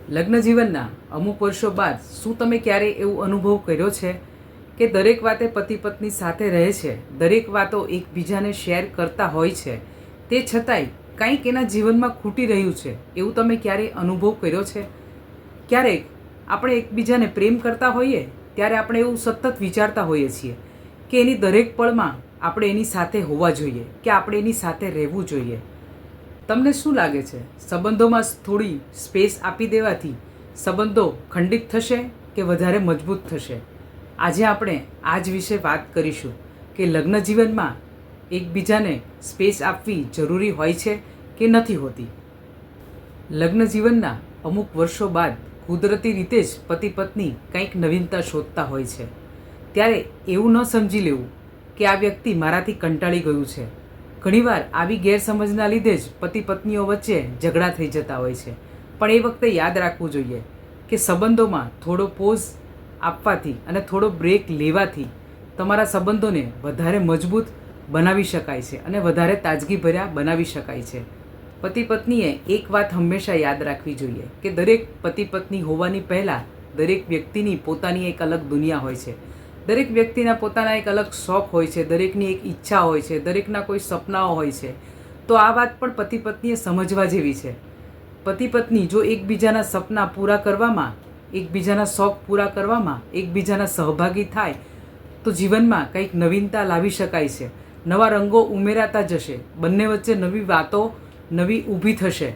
લગ્ન જીવનના અમુક વર્ષો બાદ શું તમે ક્યારેય એવું અનુભવ કર્યો છે કે દરેક વાતે પતિ પત્ની સાથે રહે છે, દરેક વાતો એકબીજાને શેર કરતા હોય છે, તે છતાંય કંઈક એના જીવનમાં ખૂટી રહ્યું છે એવું તમે ક્યારેય અનુભવ કર્યો છે? ક્યારેક આપણે એકબીજાને પ્રેમ કરતા હોઈએ ત્યારે આપણે એવું સતત વિચારતા હોઈએ છીએ કે એની દરેક પળમાં આપણે એની સાથે હોવા જોઈએ, કે આપણે એની સાથે રહેવું જોઈએ. તમને શું લાગે છે, સંબંધોમાં થોડી સ્પેસ આપી દેવાથી સંબંધો ખંડિત થશે કે વધારે મજબૂત થશે? આજે આપણે આ જ વિશે વાત કરીશું કે લગ્ન જીવનમાં એકબીજાને સ્પેસ આપવી જરૂરી હોય છે કે નથી હોતી. લગ્ન જીવનના અમુક વર્ષો બાદ કુદરતી રીતે જ પતિ પત્ની કંઈક નવીનતા શોધતા હોય છે. ત્યારે એવું ન સમજી લેવું કે આ વ્યક્તિ મારાથી કંટાળી ગયું છે. ઘણીવાર આવી ગેરસમજના લીધે જ પતિ પત્નીઓ વચ્ચે ઝઘડા થઈ જતા હોય છે. પણ એ વખતે યાદ રાખવું જોઈએ કે સંબંધોમાં થોડો પોઝ આપવાથી અને થોડો બ્રેક લેવાથી તમારા સંબંધોને વધારે મજબૂત બનાવી શકાય છે અને વધારે તાજગીભર્યા બનાવી શકાય છે. પતિ પત્નીએ એક વાત હંમેશા યાદ રાખવી જોઈએ કે દરેક પતિ પત્ની હોવાની પહેલાં દરેક વ્યક્તિની પોતાની એક અલગ દુનિયા હોય છે. દરેક વ્યક્તિના પોતાના એક અલગ શોખ હોય છે, દરેકની એક ઈચ્છા હોય છે, દરેકના કોઈ સપનાઓ હોય છે. તો આ વાત પણ પતિ પત્નીએ સમજવા જેવી છે. પતિ પત્ની જો એકબીજાના સપના પૂરા કરવામાં, એકબીજાના શોખ પૂરા કરવામાં એકબીજાના સહભાગી થાય તો જીવનમાં કંઈક નવીનતા લાવી શકાય છે. નવા રંગો ઉમેરાતા જશે, બંને વચ્ચે નવી વાતો નવી ઊભી થશે.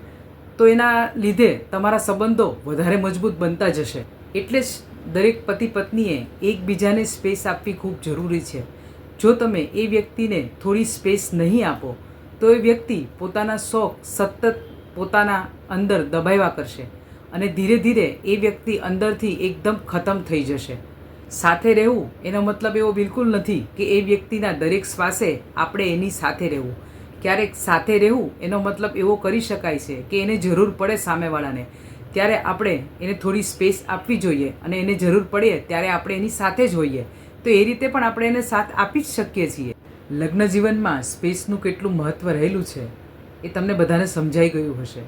તો એના લીધે તમારા સંબંધો વધારે મજબૂત બનતા જશે. એટલે જ દરેક પતિ પત્નીએ એકબીજાને સ્પેસ આપવી ખૂબ જરૂરી છે. જો તમે એ વ્યક્તિને થોડી સ્પેસ નહીં આપો તો એ વ્યક્તિ પોતાના શોખ સતત પોતાના અંદર દબાવ્યા કરશે અને ધીરે ધીરે એ વ્યક્તિ અંદરથી એકદમ ખતમ થઈ જશે. સાથે રહેવું એનો મતલબ એવો બિલકુલ નથી કે એ વ્યક્તિના દરેક શ્વાસે આપણે એની સાથે રહેવું. ક્યારેક સાથે રહેવું એનો મતલબ એવો કરી શકાય છે કે એને જરૂર પડે સામેવાળાને ત્યારે આપણે એને થોડી સ્પેસ આપવી જોઈએ અને એને જરૂર પડે ત્યારે આપણે એની સાથે જ હોઈએ. તો એ રીતે પણ આપણે એને સાથ આપી જ શકીએ છીએ. લગ્ન જીવનમાં સ્પેસનું કેટલું મહત્ત્વ રહેલું છે એ તમને બધાને સમજાઈ ગયું હશે.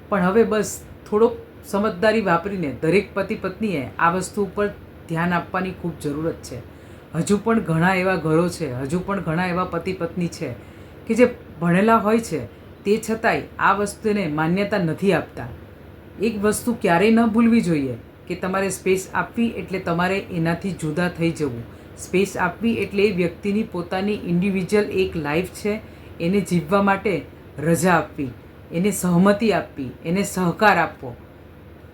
પણ હવે બસ થોડોક સમજદારી વાપરીને દરેક પતિ પત્નીએ આ વસ્તુ ઉપર ધ્યાન આપવાની ખૂબ જરૂરત છે. હજુ પણ ઘણા એવા ઘરો છે, હજુ પણ ઘણા એવા પતિ પત્ની છે કે જે ભણેલા હોય છે તે છતાંય આ વસ્તુને માન્યતા નથી આપતા. એક વસ્તુ ક્યારેય ન ભૂલવી જોઈએ કે તમારે સ્પેસ આપવી એટલે તમારે એનાથી જુદા થઈ જવું. સ્પેસ આપવી એટલે એ વ્યક્તિની પોતાની ઇન્ડિવિજ્યુઅલ એક લાઈફ છે, એને જીવવા માટે રજા આપવી, એને સહમતિ આપવી, એને સહકાર આપવો.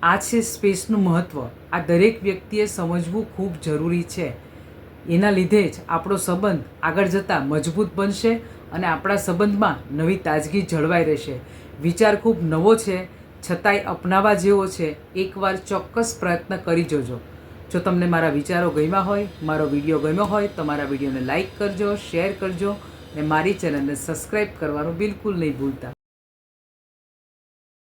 આ છે સ્પેસનું મહત્ત્વ. આ દરેક વ્યક્તિએ સમજવું ખૂબ જરૂરી છે. એના લીધે જ આપણો સંબંધ આગળ જતાં મજબૂત બનશે અને આપણા સંબંધમાં નવી તાજગી જળવાઈ રહેશે. વિચાર ખૂબ નવો છે છતાંય અપનાવવા જેવો છે. એકવાર ચોક્કસ પ્રયત્ન કરી જોજો. જો તમને મારા વિચારો ગમ્યા હોય, મારો વિડીયો ગમ્યો હોય તો મારા વિડીયોને લાઈક કરજો, શેર કરજો અને મારી ચેનલને સબસ્ક્રાઈબ કરવાનું બિલકુલ નહીં ભૂલતા.